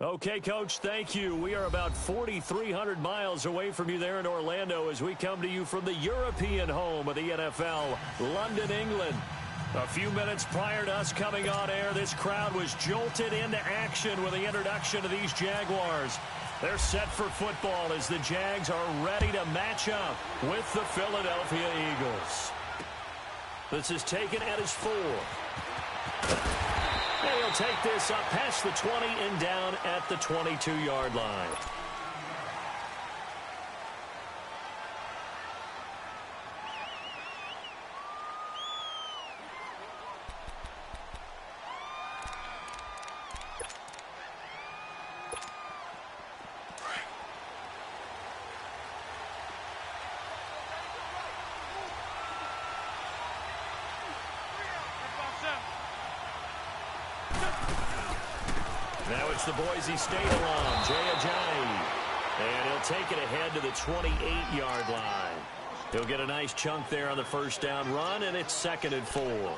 Okay, Coach, thank you. We are about 4,300 miles away from you there in Orlando as we come to you from the European home of the NFL, London, England. A few minutes prior to us coming on air, this crowd was jolted into action with the introduction of these Jaguars. They're set for football as the Jags are ready to match up with the Philadelphia Eagles. This is taken at his 4. And he'll take this up past the 20 and down at the 22-yard line. Now it's the Boise State alum, Jay Ajayi. And he'll take it ahead to the 28-yard line. He'll get a nice chunk there on the first down run, and it's 2nd and 4.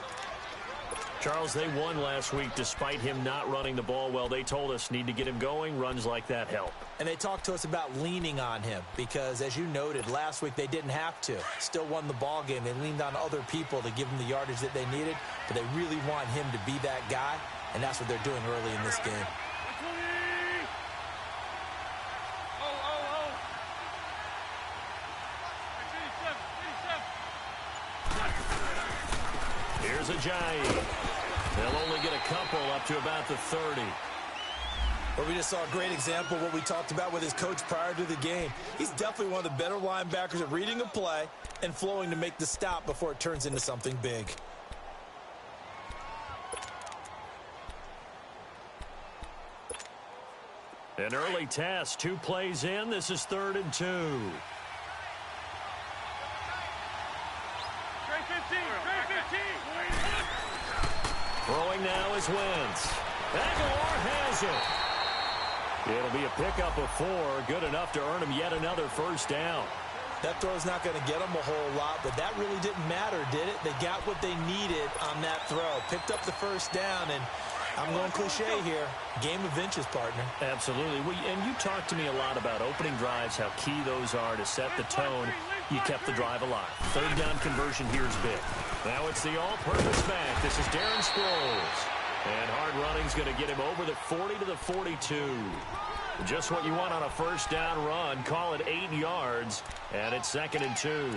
Charles, they won last week despite him not running the ball well. They told us need to get him going. Runs like that help. And they talked to us about leaning on him because, as you noted, last week they didn't have to. Still won the ball game. They leaned on other people to give them the yardage that they needed, but they really want him to be that guy, and that's what they're doing early in this game. Here's Ajayi. They'll only get a couple up to about the 30. Well, we just saw a great example of what we talked about with his coach prior to the game. He's definitely one of the better linebackers at reading a play and flowing to make the stop before it turns into something big. An early test, 2 plays in. This is 3rd and 2. Throwing now is Wentz. Aguilar has it. It'll be a pickup of 4, good enough to earn him yet another first down. That throw's not going to get them a whole lot, but that really didn't matter, did it? They got what they needed on that throw. Picked up the first down, and I'm going cliche here. Game of inches, partner. Absolutely. And you talked to me a lot about opening drives, how key those are to set the tone. You kept the drive alive. 3rd down conversion here is big. Now it's the all-purpose back. This is Darren Sproles. And hard running's going to get him over the 40 to the 42. Just what you want on a first down run. Call it 8 yards. And it's 2nd and 2.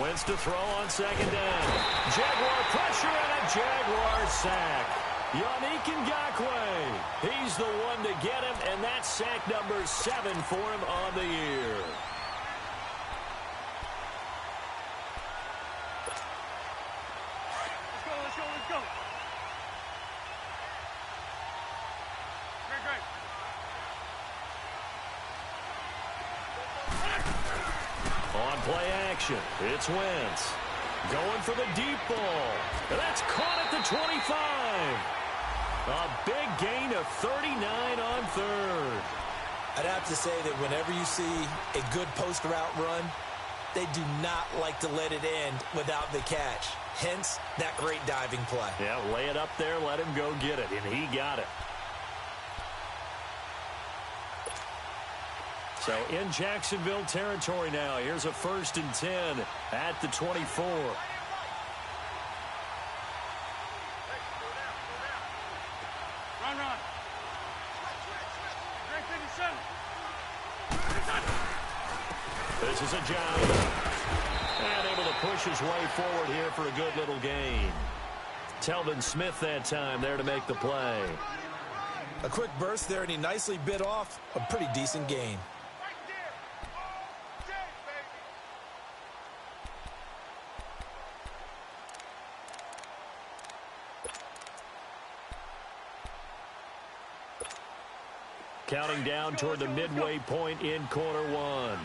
Wentz to throw on 2nd down. Jaguar pressure and a Jaguar sack. Yannick Ngakoue. He's the one to get him, and that's sack number 7 for him on the year. Let's go. Great. On play action, it's Wentz. Going for the deep ball. That's caught at the 25. A big gain of 39 on 3rd. I'd have to say that whenever you see a good post route run, they do not like to let it end without the catch. Hence, that great diving play. Yeah, lay it up there, let him go get it, and he got it. So in Jacksonville territory now. Here's a 1st and 10 at the 24. Run. This is Ajayi. And able to push his way forward here for a good little gain. Telvin Smith that time there to make the play. A quick burst there, and he nicely bit off a pretty decent gain. Counting down toward the midway point in quarter 1.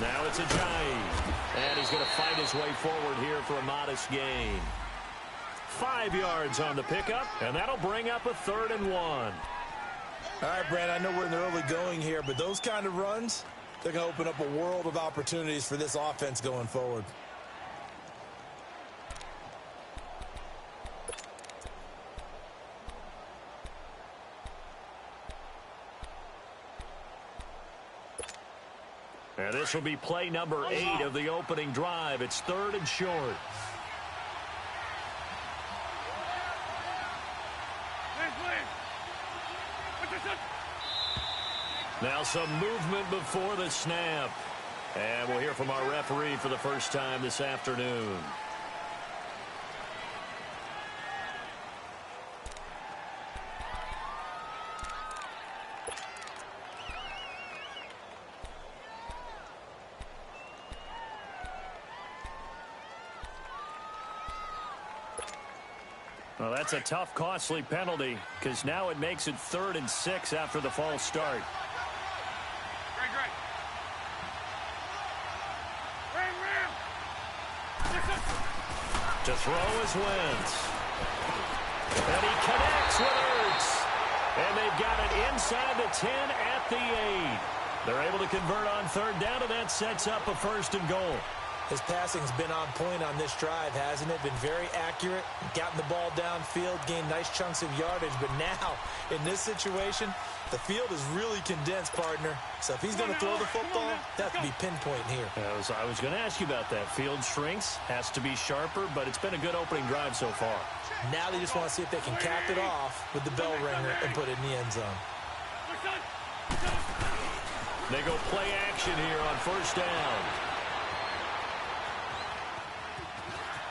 Now it's Ajayi. And he's going to fight his way forward here for a modest gain. 5 yards on the pickup, and that'll bring up a 3rd and 1. All right, Brad, I know we're in the early going here, but those kind of runs, they're going to open up a world of opportunities for this offense going forward. And this will be play number 8 of the opening drive. It's 3rd and short. Now some movement before the snap. And we'll hear from our referee for the first time this afternoon. Well, that's a tough, costly penalty because now it makes it 3rd and 6 after the false start. To throw is Wentz. And he connects with Ertz. And they've got it inside the 10 at the 8. They're able to convert on 3rd down, and that sets up a 1st and goal. His passing's been on point on this drive, hasn't it? Been very accurate, gotten the ball downfield, gained nice chunks of yardage. But now, in this situation, the field is really condensed, partner. So if he's going to throw the football, that has to be pinpoint here. I was going to ask you about that. Field shrinks, has to be sharper, but it's been a good opening drive so far. Now they just want to see if they can cap it off with the bell ringer and put it in the end zone. They go play action here on 1st down.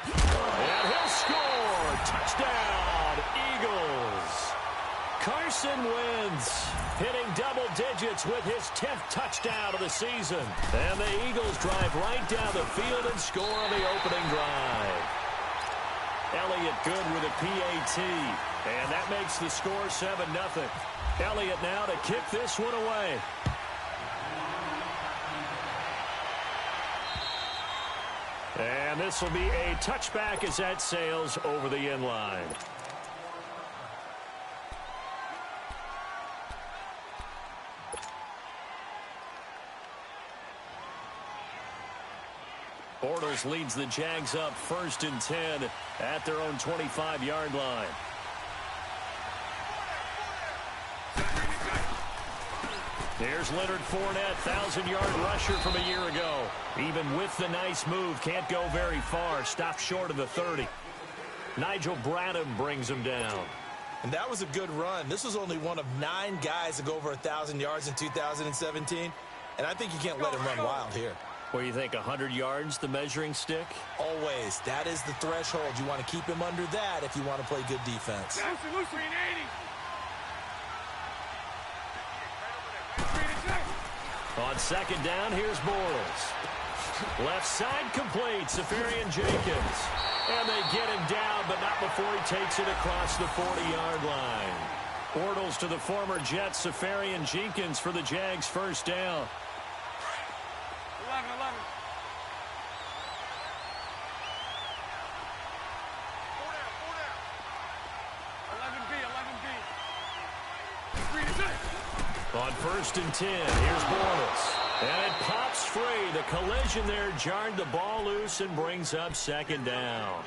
And he'll score! Touchdown, Eagles! Carson Wentz hitting double digits with his 10th touchdown of the season. And the Eagles drive right down the field and score on the opening drive. Elliott good with a PAT. And that makes the score 7-0. Elliott now to kick this one away. And this will be a touchback as that sails over the end line. Bortles leads the Jags up 1st and 10 at their own 25-yard line. Here's Leonard Fournette, 1,000-yard rusher from a year ago. Even with the nice move, can't go very far. Stopped short of the 30. Nigel Bradham brings him down. And that was a good run. This was only one of 9 guys to go over 1,000 yards in 2017. And I think you can't let him run wild here. What do you think, 100 yards, the measuring stick? Always. That is the threshold. You want to keep him under that if you want to play good defense. On 2nd down, here's Bortles. Left side complete, Safarian Jenkins. And they get him down, but not before he takes it across the 40-yard line. Bortles to the former Jets, Safarian Jenkins for the Jags' 1st down. 1st and 10. Here's Bortles. And it pops free. The collision there jarred the ball loose and brings up 2nd down.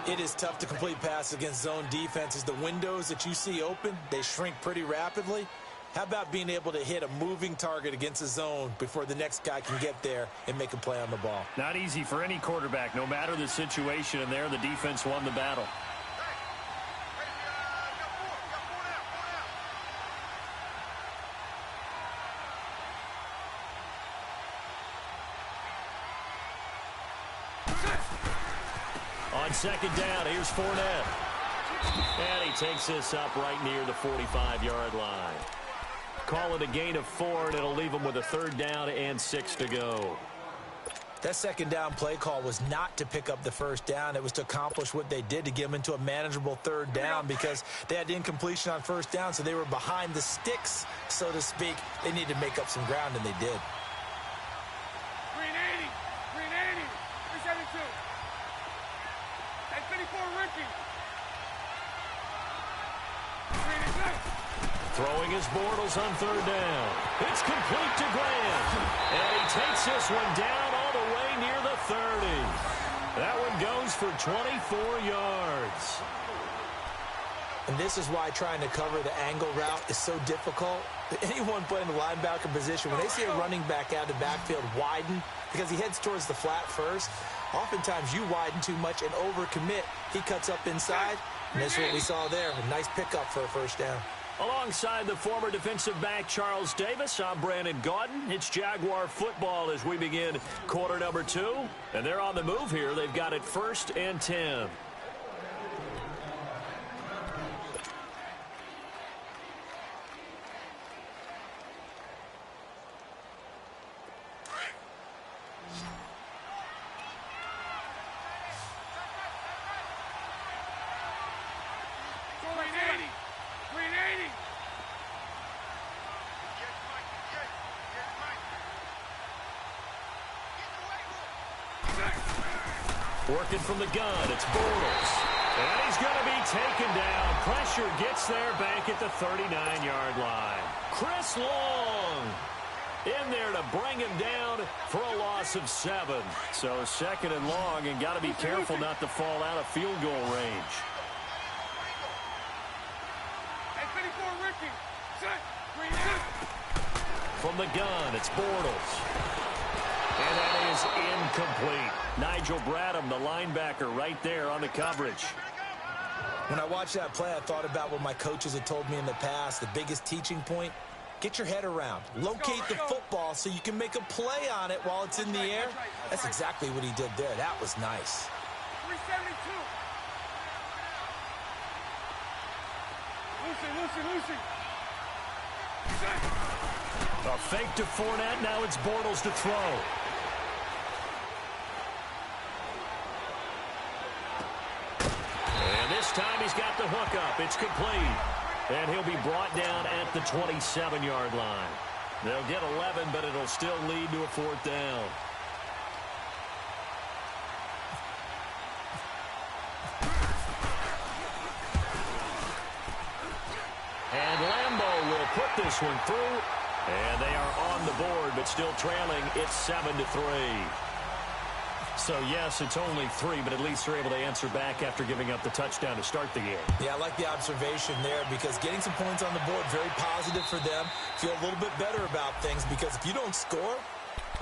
It is tough to complete passes against zone defenses. The windows that you see open, they shrink pretty rapidly. How about being able to hit a moving target against a zone before the next guy can get there and make a play on the ball? Not easy for any quarterback, no matter the situation. And there, the defense won the battle. On 2nd down, here's Fournette. And he takes this up right near the 45-yard line. Call it a gain of 4, and it'll leave him with a 3rd down and 6 to go. That second down play call was not to pick up the first down. It was to accomplish what they did, to get them into a manageable third down, because they had incompletion on first down, so they were behind the sticks, so to speak. They needed to make up some ground, and they did. 380, 380, 372. That's 54, Ricky. 386. Throwing his Bortles on third down. It's complete to Grant. And he takes this one down all the way near the 30. That one goes for 24 yards. And this is why trying to cover the angle route is so difficult. Anyone playing the linebacker position, when they see a running back out of the backfield widen, because he heads towards the flat first, oftentimes you widen too much and overcommit. He cuts up inside, and that's what we saw there. A nice pickup for a first down. Alongside the former defensive back Charles Davis, I'm Brandon Gaudin. It's Jaguar football as we begin quarter number 2. And they're on the move here. They've got it 1st and 10. Working from the gun, it's Bortles. And he's going to be taken down. Pressure gets there back at the 39-yard line. Chris Long in there to bring him down for a loss of 7. So 2nd and long, and got to be careful not to fall out of field goal range. From the gun, it's Bortles. And that is incomplete. Nigel Bradham, the linebacker, right there on the coverage. When I watched that play, I thought about what my coaches had told me in the past. The biggest teaching point, get your head around. Locate the football so you can make a play on it while it's in the air. That's exactly what he did there. That was nice. 372. Lucy. A fake to Fournette. Now it's Bortles to throw. And this time he's got the hook up. It's complete. And he'll be brought down at the 27-yard line. They'll get 11, but it'll still lead to a 4th down. And Lambeau will put this one through. And they are on the board, but still trailing. It's 7-3. So, yes, it's only 3, but at least they're able to answer back after giving up the touchdown to start the game. Yeah, I like the observation there, because getting some points on the board, very positive for them. Feel a little bit better about things, because if you don't score,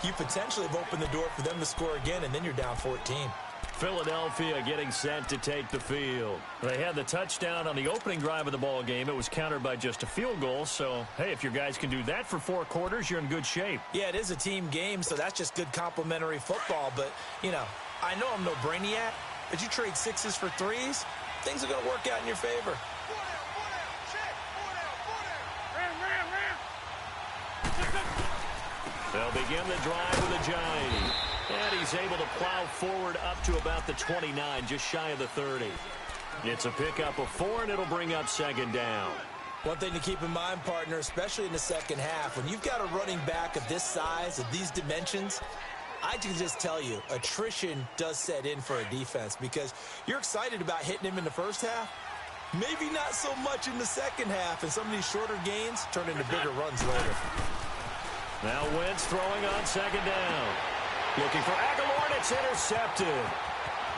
you potentially have opened the door for them to score again, and then you're down 14. Philadelphia getting set to take the field. They had the touchdown on the opening drive of the ball game. It was countered by just a field goal. So, hey, if your guys can do that for 4 quarters, you're in good shape. Yeah, it is a team game, so that's just good complimentary football. But, you know, I know I'm no brainiac, but you trade 6s for 3s, things are going to work out in your favor. They'll begin the drive with a giant. And he's able to plow forward up to about the 29, just shy of the 30. It's a pickup of 4, and it'll bring up 2nd down. One thing to keep in mind, partner, especially in the second half, when you've got a running back of this size, of these dimensions, I can just tell you, attrition does set in for a defense, because you're excited about hitting him in the first half. Maybe not so much in the second half, and some of these shorter gains turn into bigger runs later. Now Wentz throwing on 2nd down. Looking for Aguilar, and it's intercepted.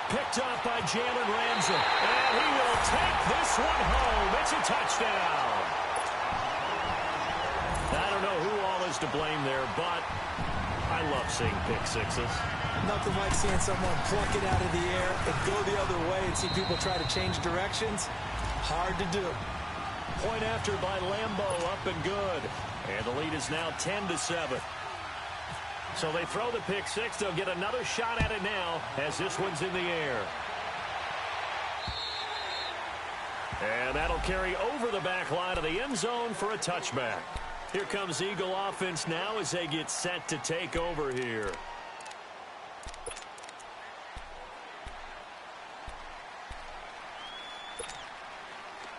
Picked up by Jalen Ramsey. And he will take this one home. It's a touchdown. I don't know who all is to blame there, but I love seeing pick sixes. Nothing like seeing someone pluck it out of the air and go the other way and see people try to change directions. Hard to do. Point after by Lambeau, up and good. And the lead is now 10-7. So they throw the pick six. They'll get another shot at it now as this one's in the air. And that'll carry over the back line of the end zone for a touchback. Here comes Eagle offense now as they get set to take over here.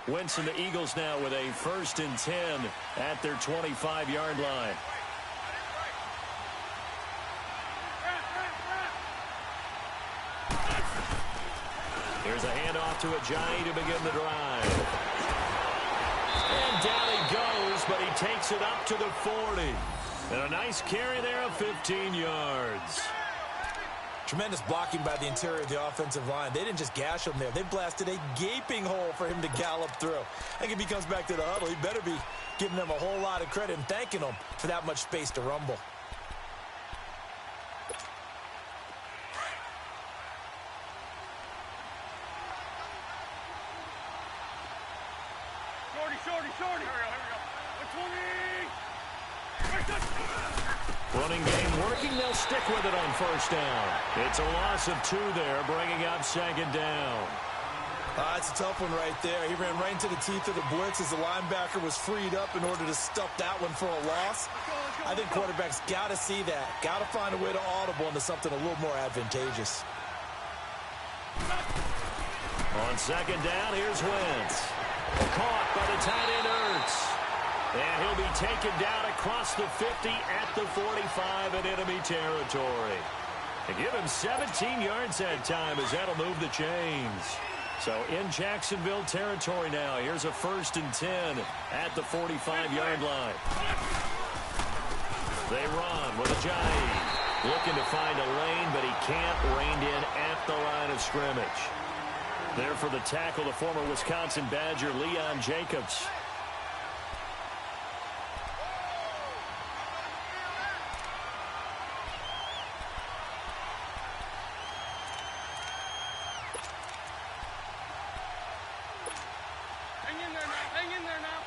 Wentz and the Eagles now with a 1st and 10 at their 25-yard line. Here's a handoff to Ajayi to begin the drive. And down he goes, but he takes it up to the 40. And a nice carry there of 15 yards. Tremendous blocking by the interior of the offensive line. They didn't just gash him there. They blasted a gaping hole for him to gallop through. I think if he comes back to the huddle, he better be giving them a whole lot of credit and thanking them for that much space to rumble. Shorty. Here we go. 120. Running game working. They'll stick with it on 1st down. It's a loss of 2 there, bringing up 2nd down. It's a tough one right there. He ran right into the teeth of the blitz as the linebacker was freed up in order to stuff that one for a loss. I think quarterbacks got to see that. Got to find a way to audible into something a little more advantageous. On 2nd down, here's Wentz. Caught by the tight end Ertz. And he'll be taken down across the 50 at the 45 in enemy territory. And give him 17 yards that time as that'll move the chains. So in Jacksonville territory now. Here's a 1st and 10 at the 45-yard line. They run with Ajayi. Looking to find a lane, but he can't. Reined in at the line of scrimmage. There for the tackle, the former Wisconsin Badger, Leon Jacobs. Hang in there now.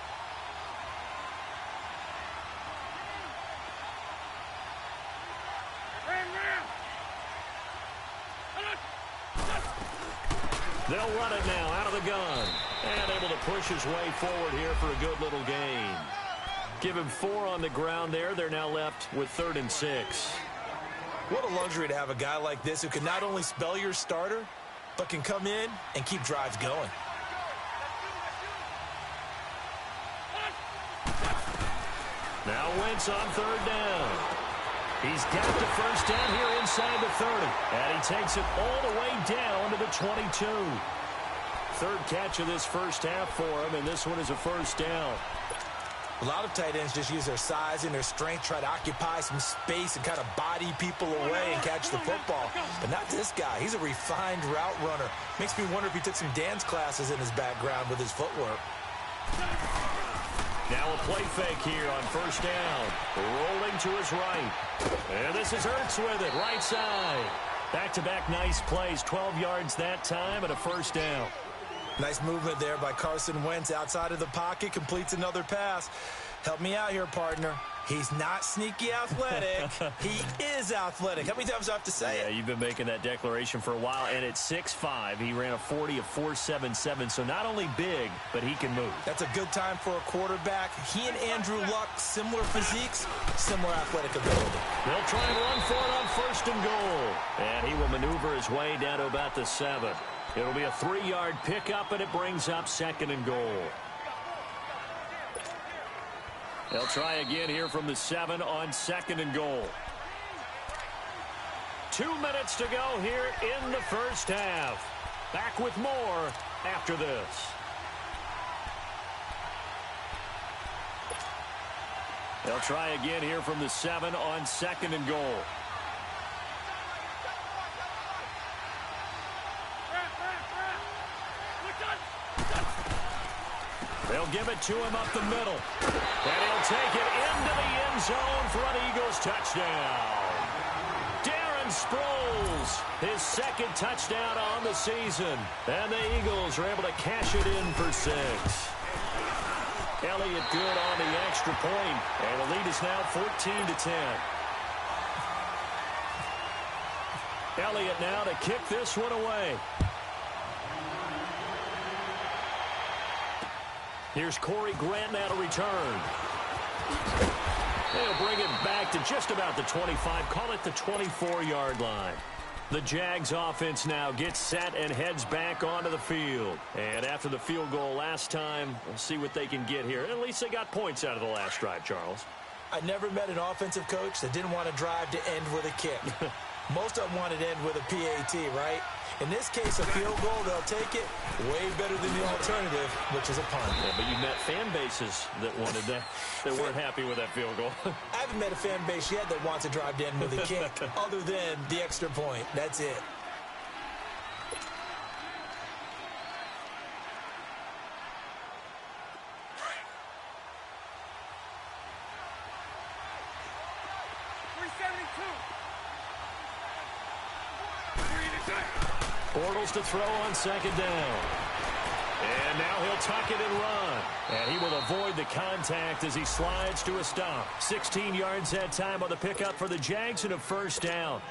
Ram. They'll run it now out of the gun. And able to push his way forward here for a good little gain. Give him 4 on the ground there. They're now left with 3rd and 6. What a luxury to have a guy like this who can not only spell your starter, but can come in and keep drives going. Now Wentz on 3rd down. He's got the 1st down here inside the 30. And he takes it all the way down to the 22. 3rd catch of this 1st half for him, and this one is a 1st down. A lot of tight ends just use their size and their strength, try to occupy some space and kind of body people away and catch the football. But not this guy. He's a refined route runner. Makes me wonder if he took some dance classes in his background with his footwork. Now a play fake here on 1st down. Rolling to his right. And this is Ertz with it, right side. Back-to-back nice plays, 12 yards that time and a 1st down. Nice movement there by Carson Wentz outside of the pocket, completes another pass. Help me out here, partner. He's not sneaky athletic. He is athletic. How many times do I have to say it? Yeah, you've been making that declaration for a while, and at 6'5", he ran a 40 of 4.77, so not only big, but he can move. That's a good time for a quarterback. He and Andrew Luck, similar physiques, similar athletic ability. They'll try and run for it on 1st and goal. And he will maneuver his way down to about the 7. It'll be a 3-yard pickup, and it brings up 2nd and goal. They'll try again here from the 7 on 2nd and goal. 2 minutes to go here in the 1st half. Back with more after this. They'll try again here from the 7 on 2nd and goal. They'll give it to him up the middle. And he'll take it into the end zone for an Eagles touchdown. Darren Sproles, his 2nd touchdown on the season. And the Eagles are able to cash it in for 6. Elliott good on the extra point. And the lead is now 14-10. Elliott now to kick this one away. Here's Corey Grant now to return. They'll bring it back to just about the 25. Call it the 24-yard line. The Jags offense now gets set and heads back onto the field. And after the field goal last time, we'll see what they can get here. At least they got points out of the last drive, Charles. I never met an offensive coach that didn't want to drive to end with a kick. Most of them wanted to end with a PAT, right? In this case, a field goal, they'll take it way better than the alternative, which is a punt. Yeah, but you met fan bases that wanted that, that weren't happy with that field goal. I haven't met a fan base yet that wants to drive to end with a kick, other than the extra point. That's it. Bortles to throw on second down. And now he'll tuck it and run. And he will avoid the contact as he slides to a stop. 16 yards that time on the pickup for the Jags and a first down.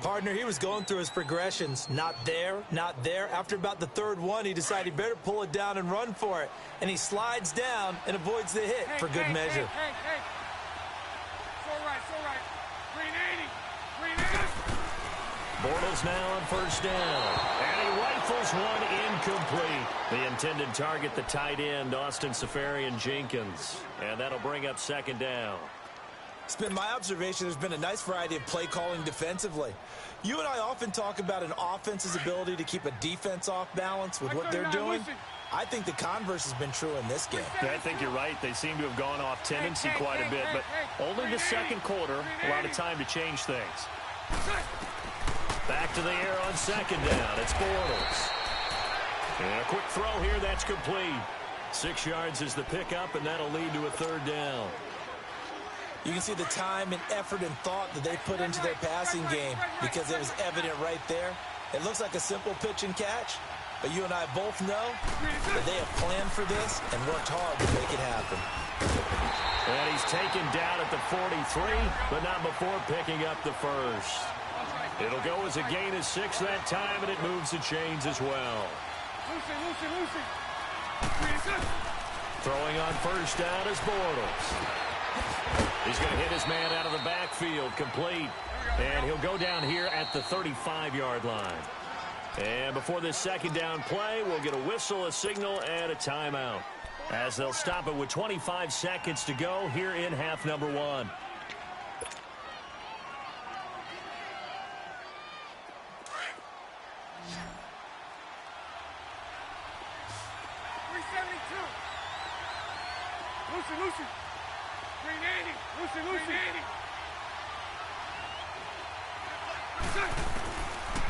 Partner, he was going through his progressions. Not there, not there. After about the third one, he decided he better pull it down and run for it. And he slides down and avoids the hit for good measure. Hey. It's all right. 380. Bortles now on first down. And he rifles one incomplete. The intended target, the tight end, Austin Seferian-Jenkins. And that'll bring up second down. It's been my observation there's been a nice variety of play calling defensively. You and I often talk about an offense's ability to keep a defense off balance with what they're doing. I think the converse has been true in this game. Yeah, I think you're right. They seem to have gone off tendency quite a bit, but only the second quarter, a lot of time to change things. Back to the air on second down. It's Bortles. And a quick throw here. That's complete. 6 yards is the pickup, and that'll lead to a third down. You can see the time and effort and thought that they put into their passing game because it was evident right there. It looks like a simple pitch and catch, but you and I both know that they have planned for this and worked hard to make it happen. And he's taken down at the 43, but not before picking up the first. It'll go as a gain of 6 that time, and it moves the chains as well. Lucy. Throwing on first down is Bortles. He's going to hit his man out of the backfield, complete. And he'll go down here at the 35-yard line. And before this second down play, we'll get a whistle, a signal, and a timeout, as they'll stop it with 25 seconds to go here in half number 1. Lucy. 380. Lucy.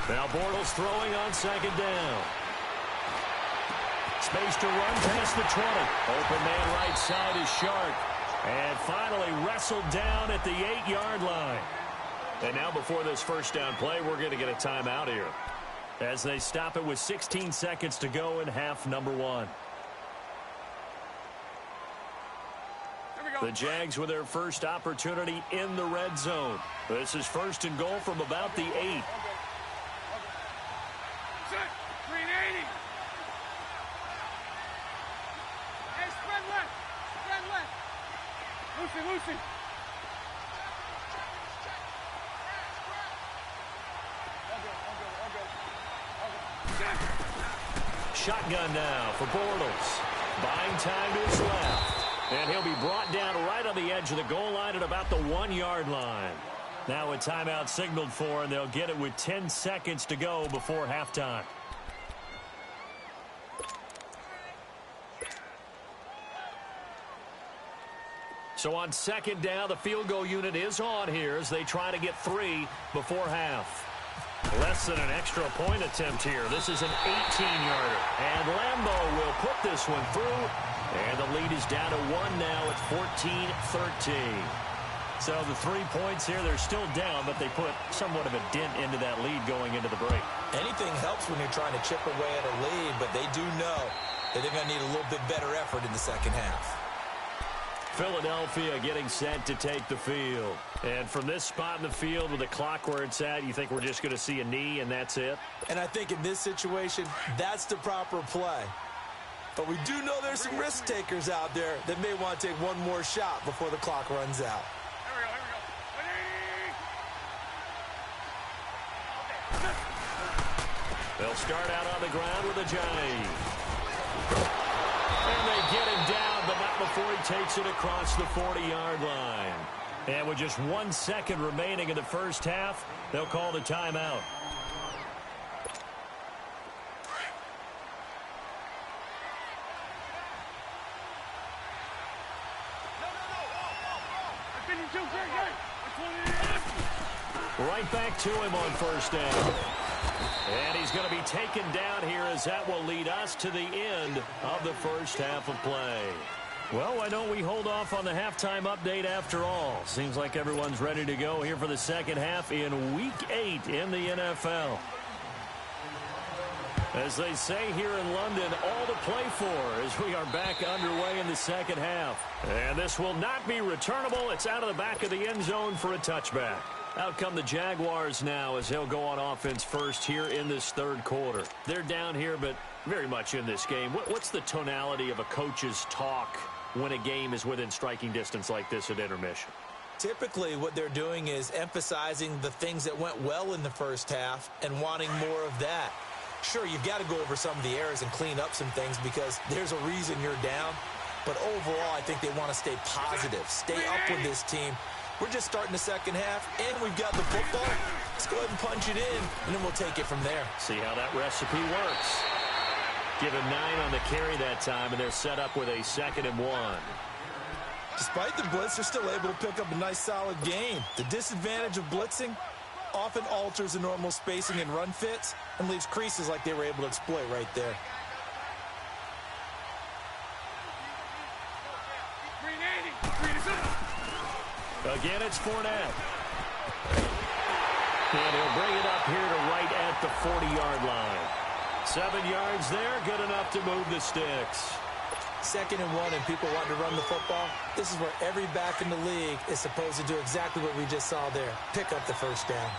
Now Bortles throwing on second down. Space to run past the 20. Open man right side is Sharp. And finally wrestled down at the 8-yard line. And now before this first down play, we're going to get a timeout here, as they stop it with 16 seconds to go in half number 1. The Jags with their first opportunity in the red zone. This is first and goal from about the 8. Okay. 380. Hey, spread left. Lucy. Shotgun now for Bortles. Buying time to his left. And he'll be brought down right on the edge of the goal line at about the 1-yard line. Now a timeout signaled for, and they'll get it with 10 seconds to go before halftime. So on second down, the field goal unit is on here as they try to get 3 before half. Less than an extra point attempt here. This is an 18-yarder. And Lambeau will put this one through. And the lead is down to 1 now. It's 14-13. So the 3 points here, they're still down, but they put somewhat of a dent into that lead going into the break. Anything helps when you're trying to chip away at a lead, but they do know that they're going to need a little bit better effort in the second half. Philadelphia getting set to take the field. And from this spot in the field with the clock where it's at, you think we're just going to see a knee and that's it? And I think in this situation, that's the proper play. But we do know there's some risk takers out there that may want to take one more shot before the clock runs out. Here we go. They'll start out on the ground with a Ajayi. And they get him down, but not before he takes it across the 40-yard line. And with just 1 second remaining in the first half, they'll call the timeout. Right back to him on first down. And he's going to be taken down here as that will lead us to the end of the first half of play. Well, why don't we hold off on the halftime update after all? Seems like everyone's ready to go here for the second half in Week 8 in the NFL. As they say here in London, all to play for as we are back underway in the second half. And this will not be returnable. It's out of the back of the end zone for a touchback. Out come the Jaguars now as they'll go on offense first here in this third quarter. They're down here, but very much in this game. What's the tonality of a coach's talk when a game is within striking distance like this at intermission? Typically, what they're doing is emphasizing the things that went well in the first half and wanting more of that. Sure, you've got to go over some of the errors and clean up some things because there's a reason you're down. But overall, I think they want to stay positive, stay up with this team. We're just starting the second half, and we've got the football. Let's go ahead and punch it in, and then we'll take it from there. See how that recipe works. Give him 9 on the carry that time, and they're set up with a 2nd and 1. Despite the blitz, they're still able to pick up a nice, solid gain. The disadvantage of blitzing often alters the normal spacing and run fits and leaves creases like they were able to exploit right there. Again, it's Fournette. And he'll bring it up here to right at the 40-yard line. 7 yards there, good enough to move the sticks. 2nd and 1, and people want to run the football. This is where every back in the league is supposed to do exactly what we just saw there. Pick up the first down.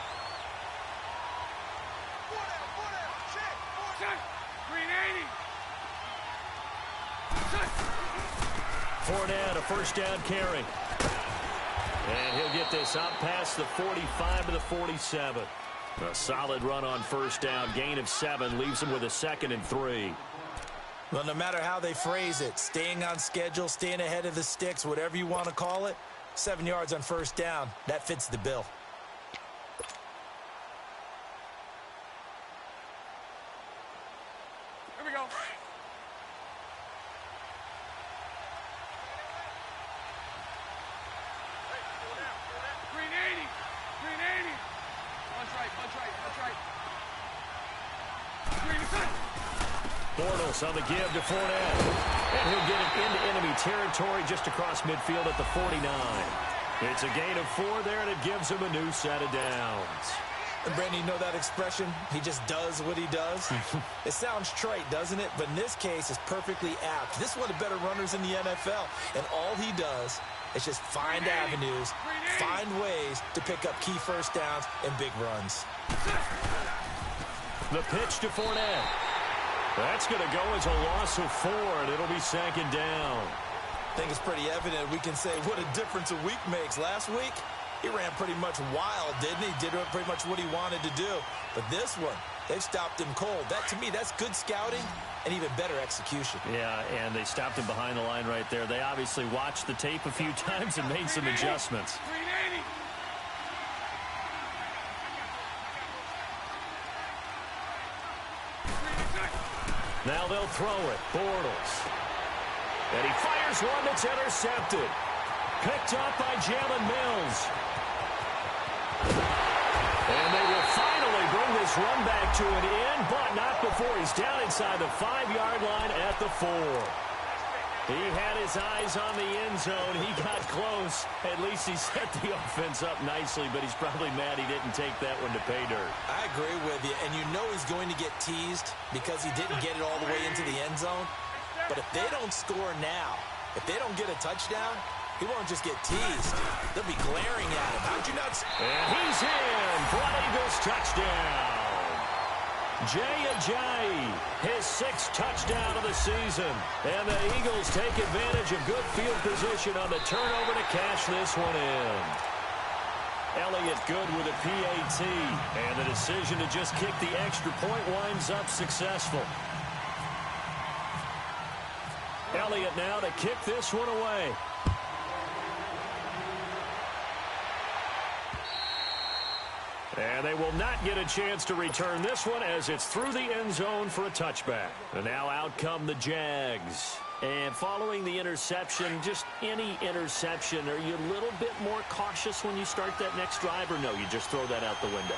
Fournette, a first down carry. And he'll get this up past the 45 to the 47. A solid run on first down. Gain of 7 leaves him with a 2nd and 3. Well, no matter how they phrase it, staying on schedule, staying ahead of the sticks, whatever you want to call it, 7 yards on first down, that fits the bill. Here we go. Bortles on the give to Fournette. And he'll get it into enemy territory just across midfield at the 49. It's a gain of 4 there, and it gives him a new set of downs. And Brandon, you know that expression? He just does what he does. It sounds trite, doesn't it? But in this case, it's perfectly apt. This is one of the better runners in the NFL. And all he does is just find avenues, find ways to pick up key first downs and big runs. The pitch to Fournette. That's going to go as a loss of 4, and it'll be 2nd down. I think it's pretty evident we can say what a difference a week makes. Last week, he ran pretty much wild, didn't he? Did pretty much what he wanted to do. But this one, they've stopped him cold. That, to me, that's good scouting and even better execution. Yeah, and they stopped him behind the line right there. They obviously watched the tape a few times and made some adjustments. 380. Now they'll throw it. Bortles. And he fires one that's intercepted. Picked up by Jalen Mills. And they will finally bring this run back to an end, but not before he's down inside the 5-yard line at the 4. He had his eyes on the end zone. He got close. At least he set the offense up nicely, but he's probably mad he didn't take that one to pay dirt. I agree with you, and you know he's going to get teased because he didn't get it all the way into the end zone. But if they don't score now, if they don't get a touchdown, he won't just get teased. They'll be glaring at him. How'd you not... And he's in for an Eagles touchdown. Ajayi, his 6th touchdown of the season. And the Eagles take advantage of good field position on the turnover to cash this one in. Elliott good with a PAT. And the decision to just kick the extra point winds up successful. Elliott now to kick this one away. And they will not get a chance to return this one as it's through the end zone for a touchback. And now out come the Jags. And following the interception, just any interception, are you a little bit more cautious when you start that next drive, or no, you just throw that out the window?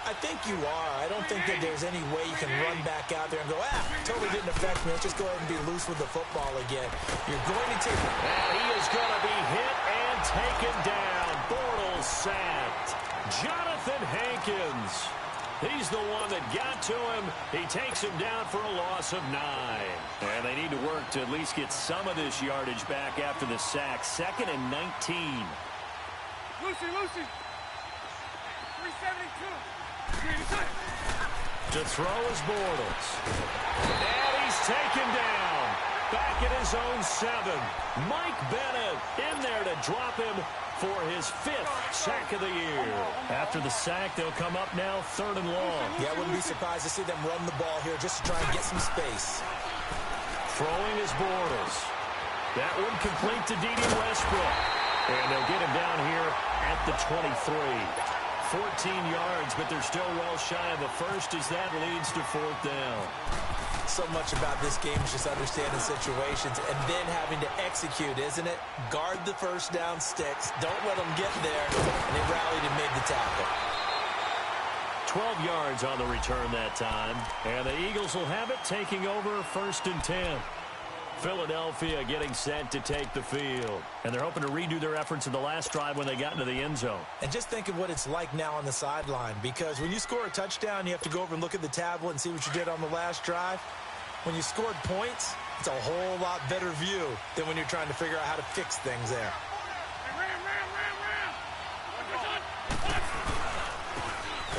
I think you are. I don't think that there's any way you can run back out there and go, totally didn't affect me. Let's just go ahead and be loose with the football again. You're going to take... And he is going to be hit and taken down. Bortles sacked. Jonathan Hankins. He's the one that got to him. He takes him down for a loss of 9. And they need to work to at least get some of this yardage back after the sack. 2nd and 19. Lucy. 372. To throw is Bortles. And he's taken down. Back at his own 7. Mike Bennett in there to drop him for his 5th sack of the year. After the sack, they'll come up now 3rd and long. Yeah, I wouldn't be surprised to see them run the ball here just to try and get some space. Throwing is Bortles. That one complete to D.D. Westbrook. And they'll get him down here at the 23. 14 yards, but they're still well shy of a first as that leads to 4th down. So much about this game is just understanding situations and then having to execute, isn't it? Guard the first down sticks. Don't let them get there. And they rallied and made the tackle. 12 yards on the return that time. And the Eagles will have it, taking over 1st and 10. Philadelphia getting set to take the field. And they're hoping to redo their efforts in the last drive when they got into the end zone. And just think of what it's like now on the sideline, because when you score a touchdown, you have to go over and look at the tablet and see what you did on the last drive. When you scored points, it's a whole lot better view than when you're trying to figure out how to fix things there.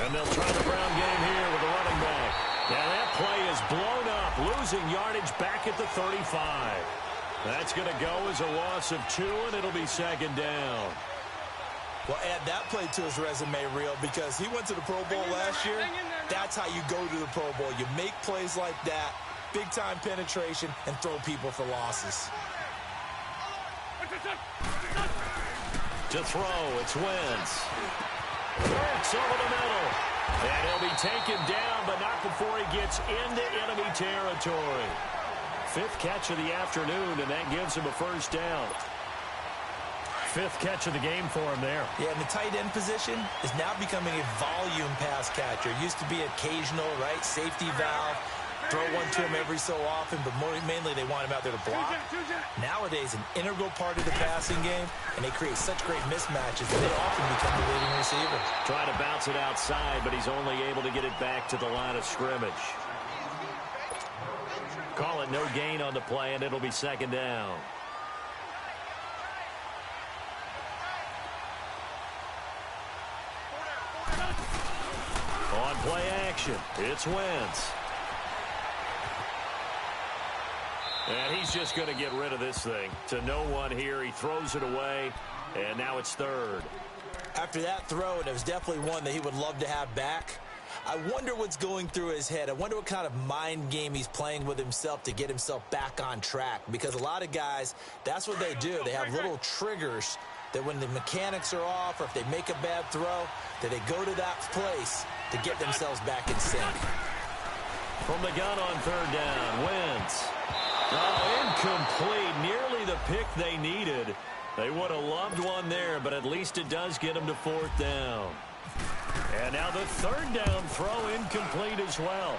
And they'll try the ground game here with the running back. Now that play is blown up, losing yardage back at the 35. That's going to go as a loss of 2, and it'll be 2nd down. Well, add that play to his resume reel, because he went to the Pro Bowl last year. That's how you go to the Pro Bowl. You make plays like that, big-time penetration, and throw people for losses. To throw, it's Wentz. Works over the middle. And he'll be taken down, but not before he gets into enemy territory. 5th catch of the afternoon, and that gives him a 1st down. 5th catch of the game for him there. Yeah, and the tight end position is now becoming a volume pass catcher. It used to be occasional, right? Safety valve. Throw one to him every so often, but mainly they want him out there to block. Nowadays, an integral part of the passing game, and they create such great mismatches that they often become the leading receiver. Trying to bounce it outside, but he's only able to get it back to the line of scrimmage. Call it no gain on the play, and it'll be 2nd down. On play action, it's Wentz. And he's just going to get rid of this thing. To no one here, he throws it away, and now it's 3rd. After that throw, and it was definitely one that he would love to have back, I wonder what's going through his head. I wonder what kind of mind game he's playing with himself to get himself back on track. Because a lot of guys, that's what they do. They have little triggers that when the mechanics are off, or if they make a bad throw, that they go to that place to get themselves back in sync. From the gun on 3rd down, Wentz. Oh, incomplete. Nearly the pick they needed. They would have loved one there, but at least it does get them to 4th down. And now the 3rd down throw incomplete as well.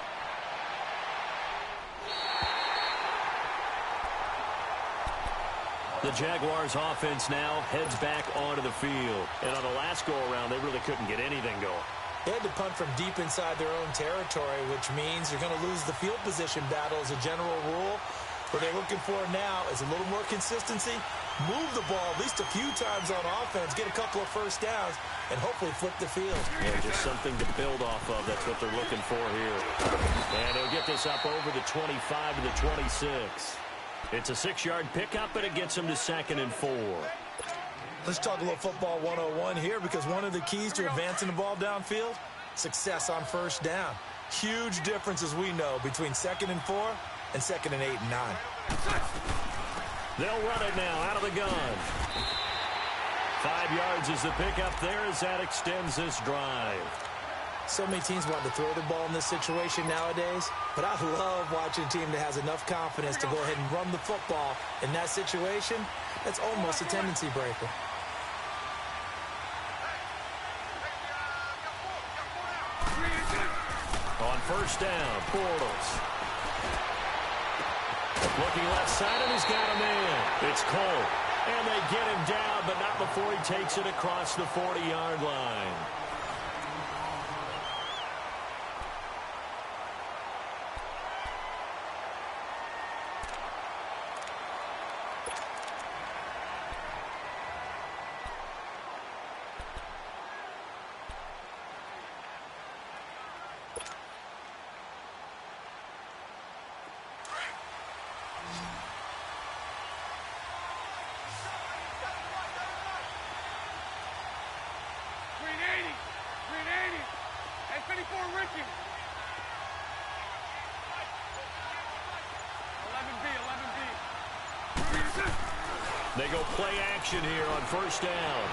The Jaguars offense now heads back onto the field. And on the last go-around, they really couldn't get anything going. They had to punt from deep inside their own territory, which means you're going to lose the field position battle as a general rule. What they're looking for now is a little more consistency, move the ball at least a few times on offense, get a couple of 1st downs, and hopefully flip the field. Yeah, just something to build off of. That's what they're looking for here. And he'll get this up over the 25 to the 26. It's a 6-yard pickup, and it gets him to 2nd and 4. Let's talk a little football 101 here, because one of the keys to advancing the ball downfield, success on first down. Huge difference, as we know, between 2nd and 4 and 2nd and 8 and 9. They'll run it now out of the gun. 5 yards is the pickup there as that extends this drive. So many teams want to throw the ball in this situation nowadays, but I love watching a team that has enough confidence to go ahead and run the football in that situation. That's almost a tendency breaker. On first down, Bortles. Looking left side, and he's got a man. It's Cole. And they get him down, but not before he takes it across the 40-yard line. They go play action here on first down.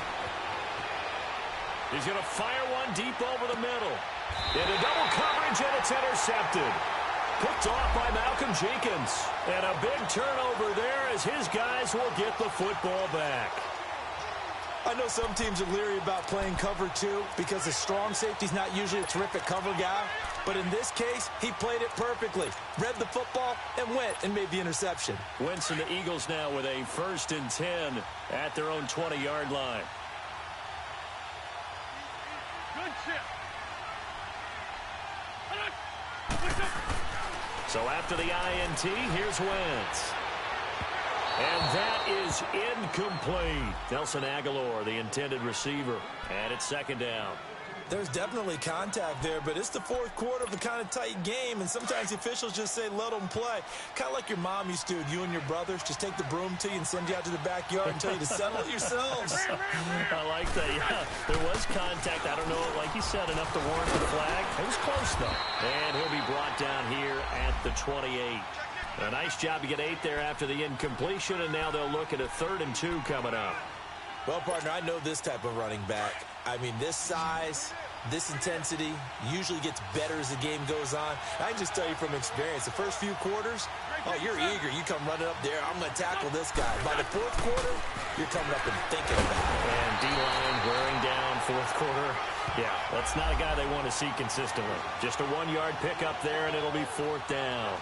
He's going to fire one deep over the middle. Into double coverage, and it's intercepted. Picked off by Malcolm Jenkins. And a big turnover there as his guys will get the football back. I know some teams are leery about playing cover 2 because the strong safety's not usually a terrific cover guy. But in this case, he played it perfectly. Read the football and went and made the interception. Wentz and the Eagles now with a 1st and 10 at their own 20-yard line. Good chip. So after the INT, here's Wentz. And that is incomplete. Nelson Aguilar, the intended receiver. And it's 2nd down. There's definitely contact there, but it's the 4th quarter of a kind of tight game, and sometimes the officials just say, let them play. Kind of like your mom used to, you and your brothers, just take the broom to you and send you out to the backyard and tell you to settle it yourselves. I like that, yeah. There was contact. I don't know, like you said, enough to warrant the flag. It was close, though. And he'll be brought down here at the 28. A nice job to get 8 there after the incompletion, and now they'll look at a 3rd and 2 coming up. Well, partner, I know this type of running back. I mean, this size, this intensity usually gets better as the game goes on. I can just tell you from experience, the first few quarters, oh, you're eager. You come running up there, I'm going to tackle this guy. By the 4th quarter, you're coming up and thinking about it. And D-line wearing down 4th quarter. Yeah, that's not a guy they want to see consistently. Just a 1-yard pickup there, and it'll be 4th down.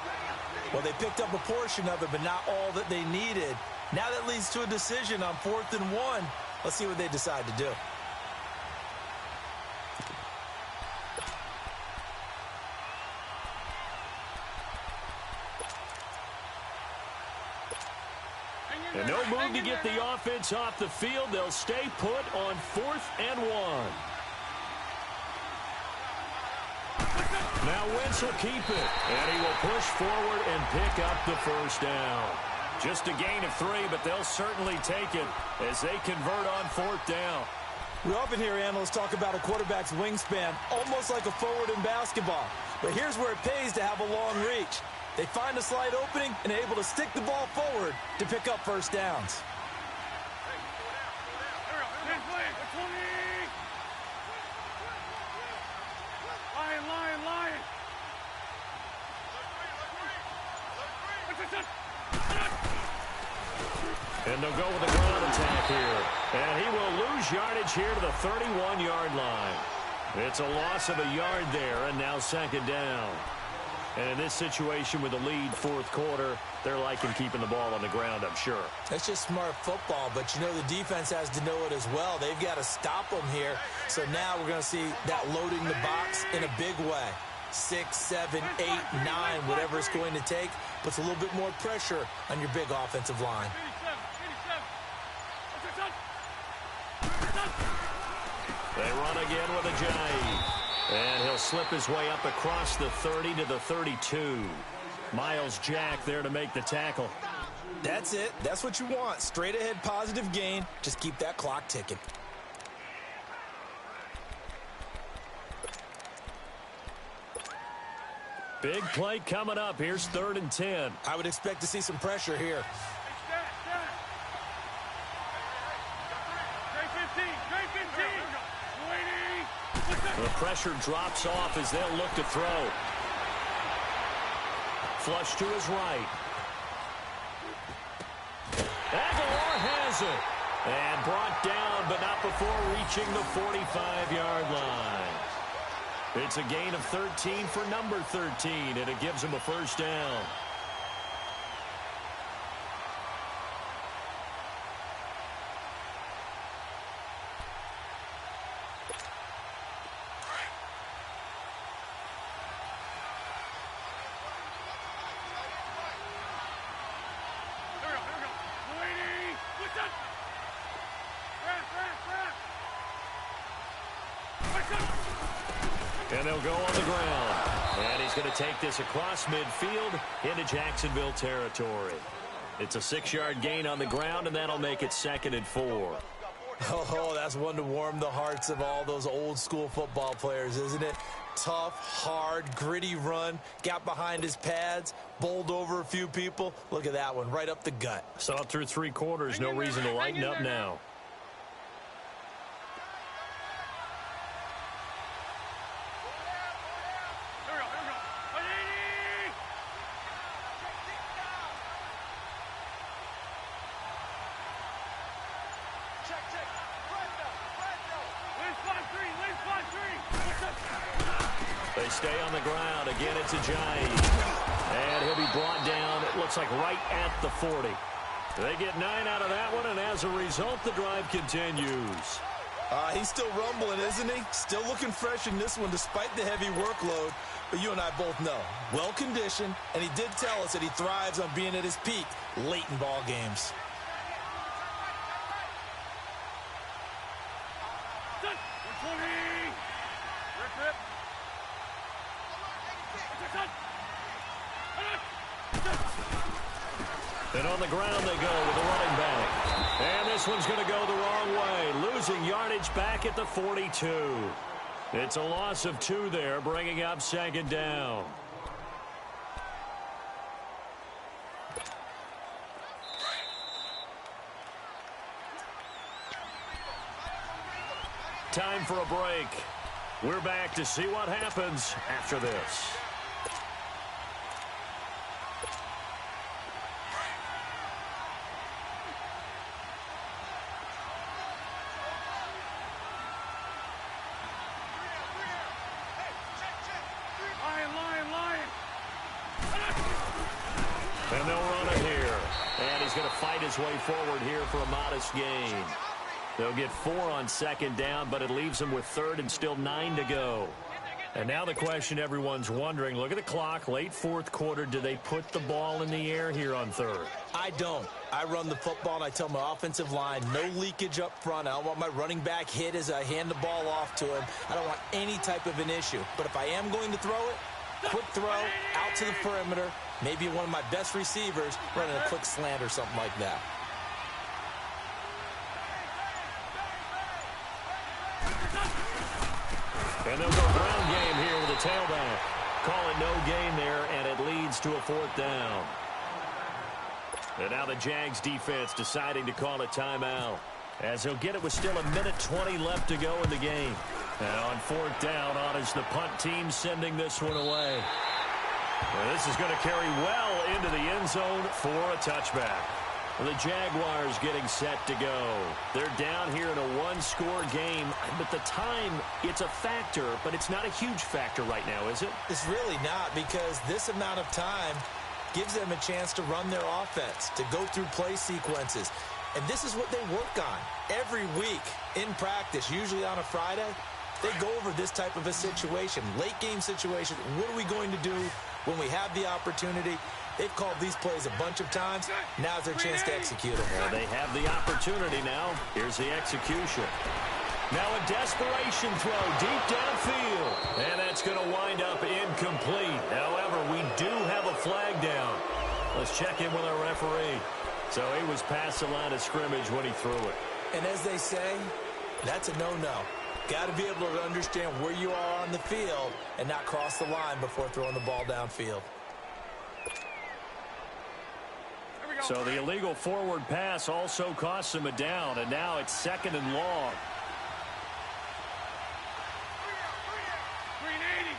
Well, they picked up a portion of it, but not all that they needed. Now that leads to a decision on 4th and 1. Let's see what they decide to do. And no move to get the offense off the field. They'll stay put on 4th and 1. Now Wentz will keep it, and he will push forward and pick up the 1st down. Just a gain of 3, but they'll certainly take it as they convert on 4th down. We often hear analysts talk about a quarterback's wingspan, almost like a forward in basketball. But here's where it pays to have a long reach. They find a slight opening and are able to stick the ball forward to pick up 1st downs. And they'll go with a ground attack here. And he will lose yardage here to the 31-yard line. It's a loss of a yard there, and now 2nd down. And in this situation with the lead 4th quarter, they're liking keeping the ball on the ground, I'm sure. That's just smart football, but you know the defense has to know it as well. They've got to stop them here. So now we're going to see that loading the box in a big way. 6, 7, 8, 9, whatever it's going to take, puts a little bit more pressure on your big offensive line. They run again with a J. And he'll slip his way up across the 30 to the 32. Miles Jack there to make the tackle. That's it. That's what you want. Straight ahead positive gain. Just keep that clock ticking. Big play coming up. Here's 3rd and 10. I would expect to see some pressure here. The pressure drops off as they'll look to throw. Flush to his right. Aguilar has it. And brought down, but not before reaching the 45-yard line. It's a gain of 13 for number 13, and it gives him a first down. And they'll go on the ground. And he's going to take this across midfield into Jacksonville territory. It's a 6-yard gain on the ground, and that'll make it 2nd and 4. Oh, that's one to warm the hearts of all those old-school football players, isn't it? Tough, hard, gritty run. Got behind his pads, bowled over a few people. Look at that one, right up the gut. Saw it through 3 quarters. No reason to lighten up now. They stay on the ground. Again, it's Ajayi. And he'll be brought down, it looks like right at the 40. They get 9 out of that one, and as a result, the drive continues. He's still rumbling, isn't he? Still looking fresh in this one despite the heavy workload. But you and I both know, well-conditioned, and he did tell us that he thrives on being at his peak late in ball games. And on the ground they go with the running back. And this one's going to go the wrong way, losing yardage back at the 42. It's a loss of 2 there, bringing up 2nd down. Time for a break. We're back to see what happens after this. And they'll run it here. And he's going to fight his way forward here for a modest gain. They'll get 4 on 2nd down, but it leaves them with 3rd and still 9 to go. And now the question everyone's wondering, look at the clock, late 4th quarter, do they put the ball in the air here on 3rd? I don't. I run the football, and I tell my offensive line, no leakage up front. I don't want my running back hit as I hand the ball off to him. I don't want any type of an issue. But if I am going to throw it, quick throw, out to the perimeter, maybe one of my best receivers running a quick slant or something like that. And they'll go ground game here with a tailback. Call it no gain there, and it leads to a 4th down. And now the Jags defense deciding to call a timeout, as they'll get it with still 1:20 left to go in the game. And on 4th down, on is the punt team sending this one away. And this is going to carry well into the end zone for a touchback. The Jaguars getting set to go. They're down here in a 1-score game, but the time, it's a factor, but it's not a huge factor right now, is it? It's really not, because this amount of time gives them a chance to run their offense, to go through play sequences. And this is what they work on every week in practice, usually on a Friday. They go over this type of a situation, late game situation. What are we going to do when we have the opportunity? They've called these plays a bunch of times. Now's their chance to execute them. Well, they have the opportunity now. Here's the execution. Now a desperation throw deep downfield. And that's going to wind up incomplete. However, we do have a flag down. Let's check in with our referee. So he was past the line of scrimmage when he threw it. And as they say, that's a no-no. Got to be able to understand where you are on the field and not cross the line before throwing the ball downfield. So the illegal forward pass also costs him a down, and now it's 2nd and long. 380.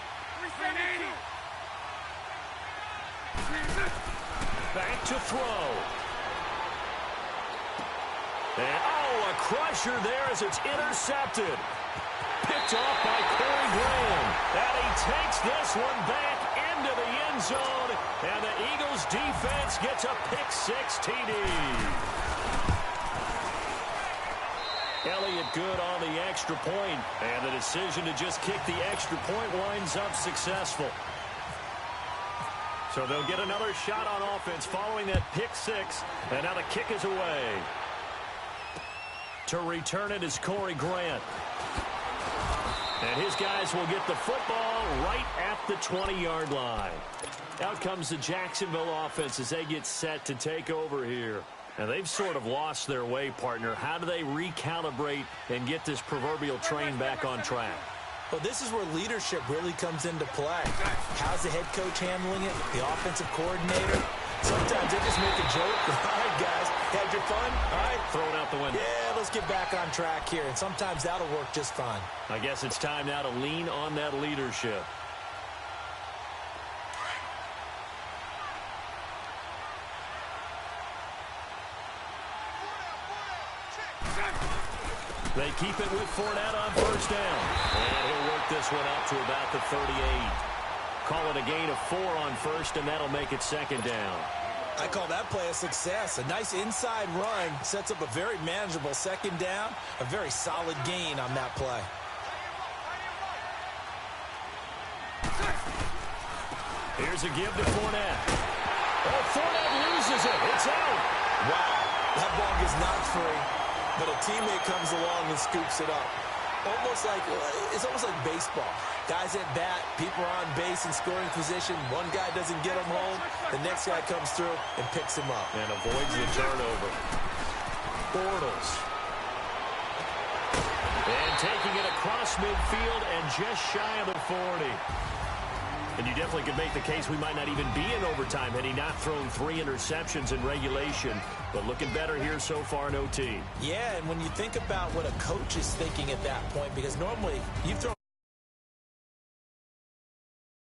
Back to throw. And, a crusher there as it's intercepted. Picked off by Corey Graham. And he takes this one back into the end zone. And the Eagles defense gets a pick-6 TD. Elliott good on the extra point. And the decision to just kick the extra point winds up successful. So they'll get another shot on offense following that pick-6. And now the kick is away. To return it is Corey Grant. And his guys will get the football right at the 20-yard line. Out comes the Jacksonville offense as they get set to take over here. And they've sort of lost their way, partner. How do they recalibrate and get this proverbial train back on track? Well, this is where leadership really comes into play. How's the head coach handling it? The offensive coordinator? Sometimes they just make a joke. All right, guys, had your fun? All right. Throw it out the window. Yeah, let's get back on track here. And sometimes that'll work just fine. I guess it's time now to lean on that leadership. They keep it with Fournette on first down. And he'll work this one out to about the 38. Call it a gain of 4 on first, and that'll make it 2nd down. I call that play a success. A nice inside run sets up a very manageable 2nd down. A very solid gain on that play. Here's a give to Fournette. Oh, Fournette loses it. It's out. Wow, that ball gets knocked free, but a teammate comes along and scoops it up. It's almost like baseball. Guys at bat, people are on base in scoring position. One guy doesn't get him home. The next guy comes through and picks him up. And avoids the turnover. Bortles. And taking it across midfield and just shy of the 40. And you definitely could make the case we might not even be in overtime had he not thrown 3 interceptions in regulation. But looking better here so far in OT. Yeah, and when you think about what a coach is thinking at that point, because normally you've thrown